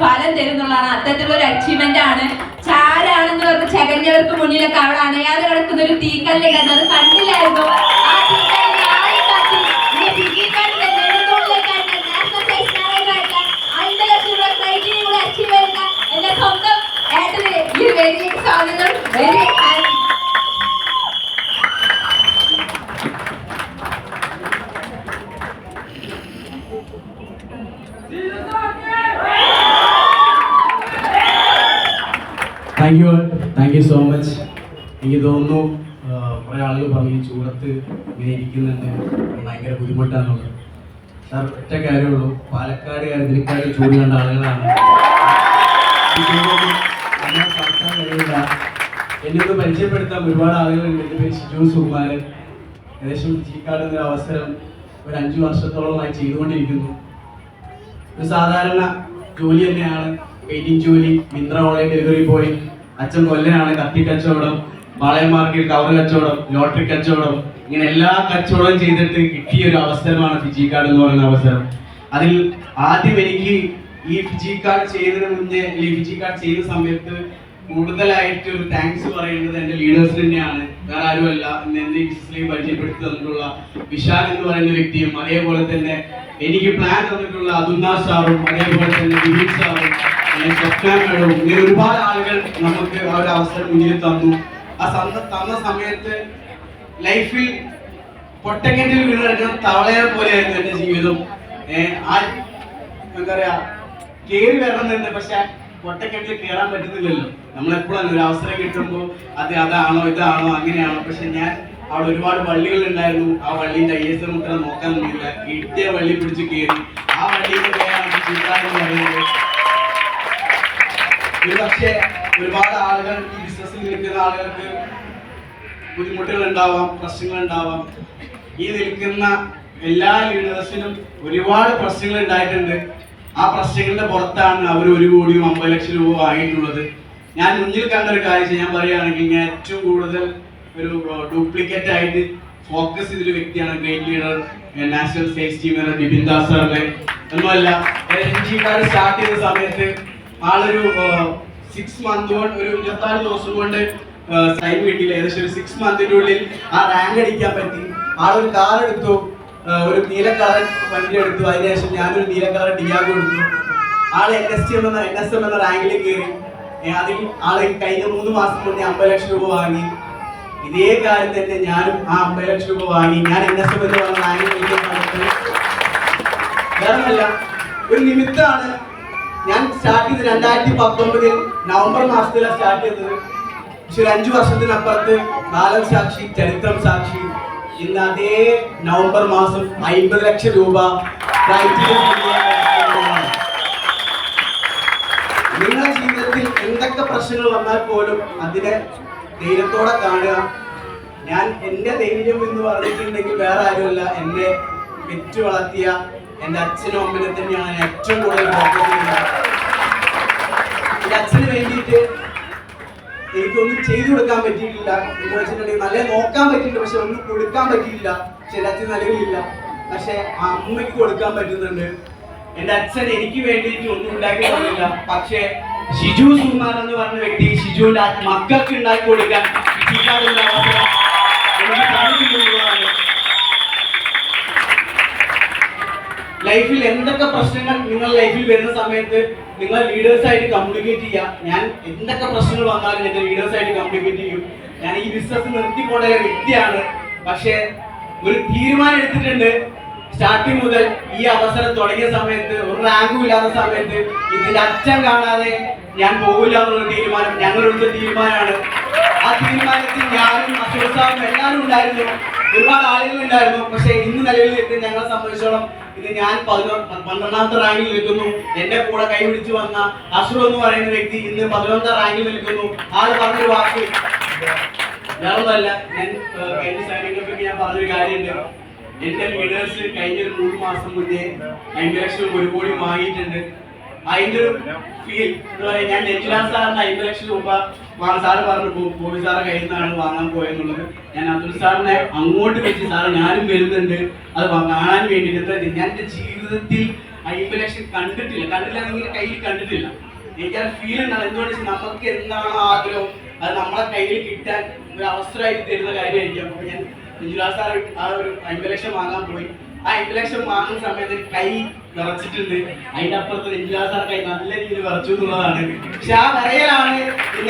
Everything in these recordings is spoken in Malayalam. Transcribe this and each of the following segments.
ഫലം തരുന്നുള്ളതാണ്. അത്തരത്തിലുള്ള ഒരു അച്ചീവ്മെന്റ് ആണ്. ചാരാണെന്ന് പറഞ്ഞ് ചകഞ്ഞവർക്ക് മുന്നിലൊക്കെ അവിടെ അണയാതെ കിടക്കുന്ന ഒരു തീക്കല്ല് കണ്ടത് അത് കണ്ടില്ലായിരുന്നു. ആ തീക്കല്ല് ആളെ കത്തി നാഷണൽ സയൻസ് മാനേജറായിട്ടുള്ള 5 ലക്ഷം രൂപ ക്രൈറ്റീരിയ കൂടെ അച്ചീവ് ചെയ്യുന്ന എന്റെ സ്വന്തം ഏട്ടന് ഈ വേദിയിലേക്ക് സ്വാഗതം. Very happy. Thank you so much. എനിക്ക് തോന്നുന്നു കുറേ ആളുകൾ പറഞ്ഞു ചൂടത്ത് ഇങ്ങനെ ഇരിക്കുന്നുണ്ട് ഭയങ്കര ബുദ്ധിമുട്ടാണുള്ളത്. സാർ ഒറ്റ കാര്യമുള്ളൂ, പാലക്കാടുകാർ ഇതിനേക്കാൾ ചൂട് കണ്ട ആളുകളാണ്. അങ്ങനെ നടത്താൻ കഴിയില്ല. എന്നൊന്ന് പരിചയപ്പെടുത്താൻ ഒരുപാട് ആളുകളുണ്ട്. എൻ്റെ പേര് ഷിജു സുകുമാരൻ. ഏകദേശം ചീക്കാട് എന്നൊരു അവസരം ഒരു 5 വർഷത്തോളമായി ചെയ്തുകൊണ്ടിരിക്കുന്നു. ഒരു സാധാരണ ജോലി തന്നെയാണ്, പെയിന്റിങ് ജോലി, മിന്ത്ര ഓൺലൈൻ ഡെലിവറി ബോയ്. അച്ഛൻ കൊല്ലനാണ്, കത്തി കച്ചവടം, പാളയം മാർക്കറ്റ് കവർ കച്ചവടം, ലോട്ടറി കച്ചവടം, ഇങ്ങനെ എല്ലാ കച്ചവടവും ചെയ്തിട്ട് കിട്ടിയ ഒരു അവസരമാണ് ഫിജി കാർഡ് എന്ന് പറയുന്ന അവസരം. അതിൽ ആദ്യം എനിക്ക് ഈ ഫിജി കാർഡ് ചെയ്തതിന് മുന്നേ, ഈ ഫിജി കാർഡ് ചെയ്യുന്ന സമയത്ത് കൂടുതലായിട്ട് ഒരു താങ്ക്സ് പറയുന്നത് എൻ്റെ ലീഡേഴ്സ് തന്നെയാണ്. വേറെ ആരുമല്ല. എന്നെ ഈ ബിസിനസ്സിലേക്ക് പരിചയപ്പെടുത്തി തന്നിട്ടുള്ള വിശാൽ എന്ന് പറയുന്ന വ്യക്തിയും, അതേപോലെ തന്നെ എനിക്ക് പ്ലാൻ തന്നിട്ടുള്ള അതുന്നാ സാറും, അതേപോലെ തന്നെ വിനീത് സാറും, സ്വപ്നങ്ങളും, ഇങ്ങനെ ഒരുപാട് ആളുകൾ നമുക്ക് ആ ഒരു അവസരം മുന്നിൽ തന്നു. ആ തന്ന സമയത്ത് ലൈഫിൽ പൊട്ടക്കെട്ടിൽ വീണെടുക്കുന്ന തവളയെ പോലെയായിരുന്നു എൻ്റെ ജീവിതം. എന്താ പറയാ, കേറി വരണമെന്നുണ്ട്, പക്ഷെ പൊട്ടക്കെട്ടിൽ കയറാൻ പറ്റുന്നില്ലല്ലോ. നമ്മളെപ്പോഴും ഒരു അവസരം കിട്ടുമ്പോൾ അതാണോ ഇതാണോ അങ്ങനെയാണോ. പക്ഷെ ഞാൻ അവിടെ ഒരുപാട് വള്ളികൾ ഉണ്ടായിരുന്നു. ആ വള്ളിന്റെ ISR മുദ്ര നോക്കാൻ നിന്നില്ല. കിട്ടിയ വള്ളി പിടിച്ച് കയറി. ആ വള്ളിയുടെ പേരാണ് ചീത്താന്ന് പറയുന്നത്. പക്ഷേ ഒരുപാട് ആളുകൾ ഈ ബിസിനസ്സിൽ നിൽക്കുന്ന ആളുകൾക്ക് ബുദ്ധിമുട്ടുകൾ ഉണ്ടാവാം, പ്രശ്നങ്ങൾ ഉണ്ടാവാം. ഈ നിൽക്കുന്ന എല്ലാ ലീഡേഴ്സിനും ഒരുപാട് പ്രശ്നങ്ങൾ ഉണ്ടായിട്ടുണ്ട്. ആ പ്രശ്നങ്ങളുടെ പുറത്താണ് അവർ 1 കോടിയും 50 ലക്ഷം രൂപ വാങ്ങിയിട്ടുള്ളത്. ഞാൻ മുന്നിൽ കണ്ട ഒരു കാര്യം ഞാൻ പറയുകയാണെങ്കിൽ, ഞാൻ ഏറ്റവും കൂടുതൽ ഒരു ഡ്യൂപ്ലിക്കേറ്റ് ആയിട്ട് ഫോക്കസ് ചെയ്തൊരു വ്യക്തിയാണ് great leader, national sales team Bipin Das സാറിനെ. ഒന്നുമല്ല, ഫിജി കാർഡ് സ്റ്റാർട്ട് ചെയ്ത സമയത്ത് ആളൊരു 6 മന്ത് കൊണ്ട്, ഒരു 26 ദിവസം കൊണ്ട് സൈൻ കിട്ടിയില്ല. ഏകദേശം ഒരു 6 മന്തിന്റെ ഉള്ളിൽ ആ റാങ്ക് അടിക്കാൻ പറ്റി. ആളൊരു കാർ എടുത്തു, ഒരു നീല കളർ വണ്ടി എടുത്തു. അതിനുശേഷം ഞാനൊരു നീല കളർ ഡിയാഗോ എടുത്തു. ആള് NSM എന്ന റാങ്കിൽ കയറി. അതിൽ ആള് കഴിഞ്ഞ 3 മാസം മുന്നേ 50 ലക്ഷം രൂപ വാങ്ങി. ഇതേ കാര്യം തന്നെ ഞാനും ആ 50 ലക്ഷം രൂപ വാങ്ങി. ഞാൻ NSM എന്ന് പറഞ്ഞ റാങ്കിൽ വേറൊന്നല്ല, ഒരു നിമിത്തമാണ്. ഞാൻ സ്റ്റാർട്ട് ചെയ്ത് 2019 നവംബർ മാസത്തിലാണ് സ്റ്റാർട്ട് ചെയ്തത്. പക്ഷെ ഒരു 5 വർഷത്തിനപ്പുറത്ത് കാലം സാക്ഷി, ചരിത്രം സാക്ഷി, ഇന്ന് അതേ നവംബർ മാസം 50 ലക്ഷം രൂപ നിങ്ങളുടെ ജീവിതത്തിൽ എന്തൊക്കെ പ്രശ്നങ്ങൾ വന്നാൽ പോലും അതിനെ ധൈര്യത്തോടെ കാണുക. ഞാൻ എൻ്റെ ധൈര്യം എന്ന് പറഞ്ഞിട്ടുണ്ടെങ്കിൽ വേറെ ആരുമല്ല, എന്നെ പെറ്റു വളർത്തിയ എൻ്റെ അച്ഛനും അമ്മനെ തന്നെയാണ് ഞാൻ ഏറ്റവും കൂടുതൽ ഫോക്കസ് ചെയ്യുന്നത്. എൻ്റെ അച്ഛന് വേണ്ടിയിട്ട് എനിക്കൊന്നും ചെയ്തു കൊടുക്കാൻ പറ്റിയിട്ടില്ല എന്ന് വെച്ചിട്ടുണ്ടെങ്കിൽ, നല്ല നോക്കാൻ പറ്റിയില്ല, പക്ഷെ ഒന്നും കൊടുക്കാൻ പറ്റിയില്ല. പക്ഷെ എൻ്റെ അച്ഛൻ നിലവിലില്ല, പക്ഷെ ആ അമ്മയ്ക്ക് കൊടുക്കാൻ പറ്റുന്നുണ്ട്. എൻ്റെ അച്ഛൻ എനിക്ക് വേണ്ടിയിട്ട് ഒന്നും ഉണ്ടാക്കി തന്നില്ല, പക്ഷേ ഷിജു സുകുമാരൻ എന്ന് പറഞ്ഞ വ്യക്തി ഷിജുവിന്റെ മക്കൾക്ക് ഉണ്ടാക്കി കൊടുക്കാൻ ലൈഫിൽ എന്തൊക്കെ പ്രശ്നങ്ങൾ നിങ്ങളുടെ ലൈഫിൽ വരുന്ന സമയത്ത് നിങ്ങൾ ലീഡേഴ്സായിട്ട് കമ്മ്യൂണിക്കേറ്റ് ചെയ്യുക. ഞാൻ എന്തൊക്കെ പ്രശ്നങ്ങൾ വന്നാലും എൻ്റെ ലീഡേഴ്സായിട്ട് കമ്മ്യൂണിക്കേറ്റ് ചെയ്യും. ഞാൻ ഈ ബിസിനസ് നിർത്തിപ്പോണ്ട വ്യക്തിയാണ്, പക്ഷേ ഒരു തീരുമാനം എടുത്തിട്ടുണ്ട്. സ്റ്റാർട്ടിങ് മുതൽ ഈ അവസരം തുടങ്ങിയ സമയത്ത്, ഒരു റാങ്കും ഇല്ലാത്ത സമയത്ത്, ഇതിന്റെ അച്ഛൻ കാണാതെ ഞാൻ പോകില്ല എന്നുള്ള തീരുമാനം ഞങ്ങളെടുത്ത തീരുമാനമാണ്. ആ തീരുമാനത്തിൽ ഞാനും അസുഖസാവും എല്ലാവരും ഉണ്ടായിരുന്നു, ഒരുപാട് ആളുകൾ ഉണ്ടായിരുന്നു. പക്ഷെ ഇന്ന് നിലവിൽ എത്തി ഞങ്ങളെ സംബന്ധിച്ചോളം ഇത് ഞാൻ 12ാമത്തെ റാങ്കിൽ നിൽക്കുന്നു. എന്റെ കൂടെ കൈപിടിച്ചു വന്ന അഷ്റു എന്ന് പറയുന്ന വ്യക്തി ഇന്ന് 11ാം റാങ്കിൽ നിൽക്കുന്നു. ആള് പറഞ്ഞൊരു വാക്ക് വേറൊന്നല്ല, ഞാൻ കഴിഞ്ഞ സൈനികർക്ക് ഞാൻ പറഞ്ഞൊരു കാര്യമുണ്ട്. എന്റെ ലീഡേഴ്സ് കഴിഞ്ഞൊരു 3 മാസം മുന്നേ 50 ലക്ഷം 1 കോടി വാങ്ങിയിട്ടുണ്ട്. അതിന്റെ ഒരു ഫീൽ എന്ന് പറയാൻ, ഞാൻ നെഞ്ചിലാ സാറിന് 50 ലക്ഷം രൂപ സാറ് പറഞ്ഞു ബോബി സാറെ കയ്യിൽ നിന്നാണ് വാങ്ങാൻ പോയെന്നുള്ളത്. ഞാൻ അതുൽ സാറിനെ അങ്ങോട്ട് വെച്ച്, സാറ് ഞാനും വരുന്നുണ്ട് അത് കാണാൻ വേണ്ടിയിട്ട്. ഞാൻ എൻ്റെ ജീവിതത്തിൽ ആ ഇംപ്രഷൻ കണ്ടില്ലാന്നെങ്കിൽ കയ്യിൽ കണ്ടിട്ടില്ല. എനിക്ക് ആ ഫീൽ ഉണ്ടാകും. എന്തുകൊണ്ട് വെച്ചാൽ നമുക്ക് എന്താണോ ആഗ്രഹം അത് നമ്മളെ കയ്യിൽ കിട്ടാൻ ഒരു അവസരമായിട്ട് തരുന്ന കാര്യമായിരിക്കും. അപ്പോൾ ഞാൻ മഞ്ജുലാൽ സാർ ആ ഒരു 5 ലക്ഷം വാങ്ങാൻ പോയി. ആ 5 ലക്ഷം വാങ്ങുന്ന സമയത്ത് കൈ വിറച്ചിട്ടുണ്ട്. അതിന്റെ അപ്പുറത്ത് മഞ്ജുലാൽ സാർ കൈ നല്ല രീതിയിൽ വിറച്ചു എന്നുള്ളതാണ്. പക്ഷെ ആ വിറയലാണ്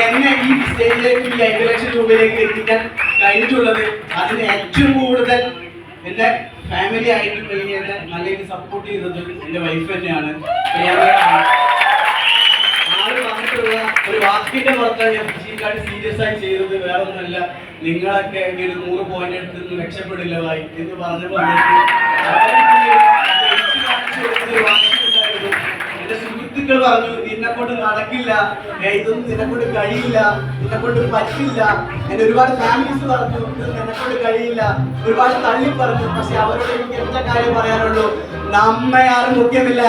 എന്നെ ഈ സ്റ്റേജിലേക്ക് ഈ 5 ലക്ഷം രൂപയിലേക്ക് എത്തിക്കാൻ കഴിഞ്ഞിട്ടുള്ളത്. അതിന് ഏറ്റവും കൂടുതൽ എൻ്റെ ഫാമിലി ആയിട്ട് എന്നെ നല്ല രീതിയിൽ സപ്പോർട്ട് ചെയ്തത് എൻ്റെ വൈഫ് തന്നെയാണ്. ആള് പറഞ്ഞിട്ടുള്ള ഒരു വാക്കിന്റെ പുറത്താണ് ഞാൻ ഫിസിക്കായിട്ട് സീരിയസ് ആയി ചെയ്തത്. വേറെ ഒന്നുമല്ല, നിങ്ങളൊക്കെ ഒരു 100 പോയിന്റ് എടുത്ത് നിന്ന് രക്ഷപ്പെടില്ല ഭായി എന്ന് പറഞ്ഞപ്പോൾ എന്റെ സുഹൃത്തുക്കൾ പറഞ്ഞു നിന്നെക്കൊണ്ട് നടക്കില്ല, ഇതൊന്നും നിന്നെക്കൊണ്ട് കഴിയില്ല, നിന്നെക്കൊണ്ട് പറ്റില്ല. എന്റെ ഒരുപാട് ഫാമിലീസ് പറഞ്ഞു നിന്നെക്കൊണ്ട് കഴിയില്ല, ഒരുപാട് തള്ളി പറഞ്ഞു. പക്ഷെ അവരോട് എനിക്ക് ഒറ്റ കാര്യം പറയാനുള്ളൂ, നമ്മെ ആരും മുഖ്യമില്ല,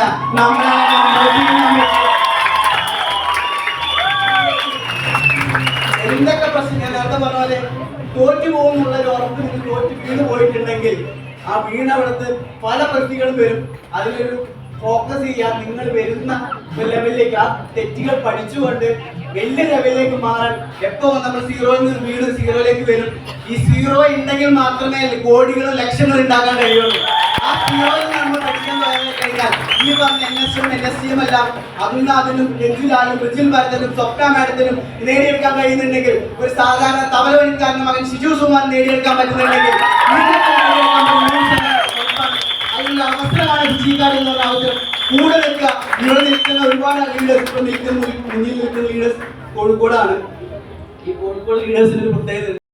എന്തൊക്കെ പ്രശ്നം ഞാൻ നേരത്തെ പറഞ്ഞ പോലെ തോറ്റു പോകുന്നുള്ള ഒരു ഉറപ്പ് നിങ്ങൾ തോറ്റ് വീണ് പോയിട്ടുണ്ടെങ്കിൽ ആ വീണവിടത്ത് പല പ്രശ്നങ്ങളും വരും. അതിലൊരു ഫോക്കസ് ചെയ്യാൻ നിങ്ങൾ വരുന്ന ലെവലിലേക്ക് ആ തെറ്റുകൾ പഠിച്ചുകൊണ്ട് വലിയ ലെവലിലേക്ക് മാറാൻ എപ്പോ നമ്മൾ സീറോയിൽ നിന്ന് വീട് സീറോയിലേക്ക് വരും. ഈ സീറോ ഉണ്ടെങ്കിൽ മാത്രമേ കോടികളും ലക്ഷങ്ങളും ഉണ്ടാക്കാൻ കഴിയുള്ളൂ. ആ സീറോയിൽ നമ്മൾ പഠിക്കാൻ കഴിഞ്ഞാൽ ഈ പറഞ്ഞ NSM NSCM എല്ലാം അബ്ദുൽനാഥിനും രഞ്ജുലാലും ബ്രിജിൽ ഭരതനും സ്വപ്ന മാഡത്തിനും നേടിയെടുക്കാൻ കഴിയുന്നുണ്ടെങ്കിൽ ഒരു സാധാരണ തബലവനിക്കാരന്റെ മകൻ ഷിജു സുമാൻ നേടിയെടുക്കാൻ പറ്റുന്നുണ്ടെങ്കിൽ അതിനുള്ള അവസരമാണ് വിജയിക്കാട് എന്ന് പറഞ്ഞ അവസരം. കൂടെ നിൽക്കുക. ഇവിടെ നിൽക്കുന്ന ഒരുപാട് ലീഡേഴ്സ് മുന്നിൽ നിൽക്കുന്ന ലീഡേഴ്സ് കോഴിക്കോടാണ്. ഈ കോഴിക്കോട് ലീഡേഴ്സിന് ഒരു പ്രത്യേകത